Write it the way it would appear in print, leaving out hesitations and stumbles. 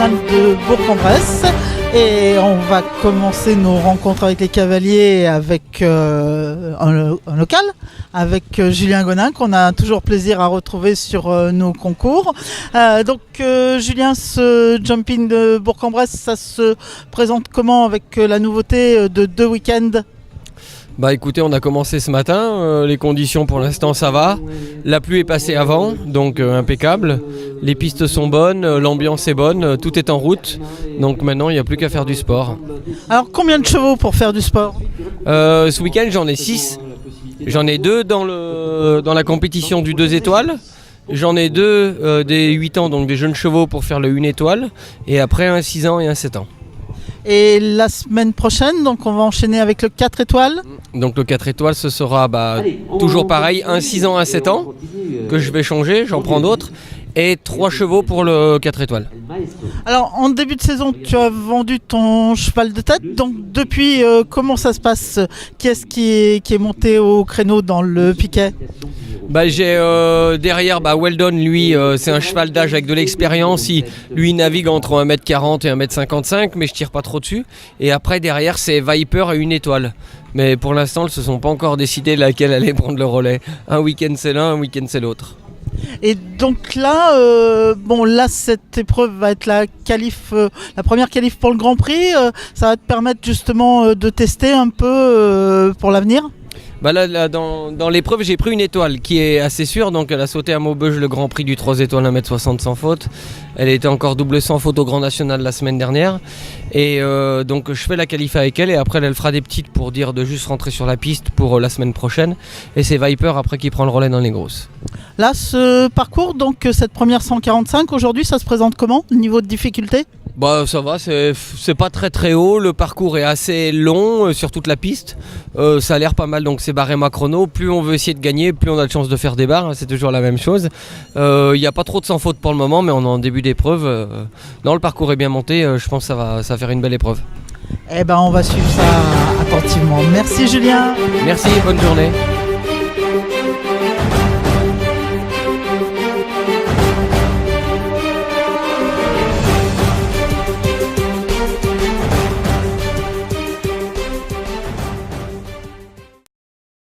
national de Bourg-en-Bresse. Et on va commencer nos rencontres avec les cavaliers avec un local, avec Julien Gonin, qu'on a toujours plaisir à retrouver sur nos concours. Julien, ce jumping de Bourg-en-Bresse, ça se présente comment avec la nouveauté de 2 week-ends ? Bah écoutez, on a commencé ce matin, les conditions pour l'instant ça va, la pluie est passée avant, donc impeccable, les pistes sont bonnes, l'ambiance est bonne, tout est en route, donc maintenant il n'y a plus qu'à faire du sport. Alors combien de chevaux pour faire du sport ? Ce week-end j'en ai 6, j'en ai 2 dans la compétition du 2 étoiles, j'en ai 2 des 8 ans, donc des jeunes chevaux pour faire le 1 étoile, et après un 6 ans et un 7 ans. Et la semaine prochaine, donc on va enchaîner avec le 4 étoiles. Donc le 4 étoiles, ce sera toujours pareil, un 6 ans, un 7 ans, que je vais changer, j'en prends d'autres, et 3 chevaux pour le 4 étoiles. Alors en début de saison, tu as vendu ton cheval de tête, donc depuis, comment ça se passe ? Qui est-ce qui est monté au créneau dans le piquet ? J'ai derrière Weldon, lui c'est un cheval d'âge avec de l'expérience, lui navigue entre 1m40 et 1m55 mais je tire pas trop dessus, et après derrière c'est Viper à 1 étoile, mais pour l'instant ils ne se sont pas encore décidés laquelle allait prendre le relais, un week-end c'est l'un, un week-end c'est l'autre. Et donc là, cette épreuve va être la première qualif pour le Grand Prix, ça va te permettre justement de tester un peu pour l'avenir ? Là, dans l'épreuve, j'ai pris 1 étoile qui est assez sûre. Donc, elle a sauté à Maubeuge le Grand Prix du 3 étoiles 1m60 sans faute. Elle était encore double sans faute au Grand National la semaine dernière. Et donc, je fais la qualif avec elle. Et après, elle fera des petites pour dire de juste rentrer sur la piste pour la semaine prochaine. Et c'est Viper après qui prend le relais dans les grosses. Là, ce parcours, donc cette première 145, aujourd'hui, ça se présente comment, le niveau de difficulté ? Ça va, c'est pas très très haut, le parcours est assez long sur toute la piste, ça a l'air pas mal, donc c'est barème à chrono, plus on veut essayer de gagner, plus on a de chance de faire des barres, c'est toujours la même chose. Il n'y a pas trop de sans faute pour le moment, mais on est en début d'épreuve, le parcours est bien monté, je pense que ça va faire une belle épreuve. On va suivre ça attentivement. Merci Julien. Merci, bonne journée.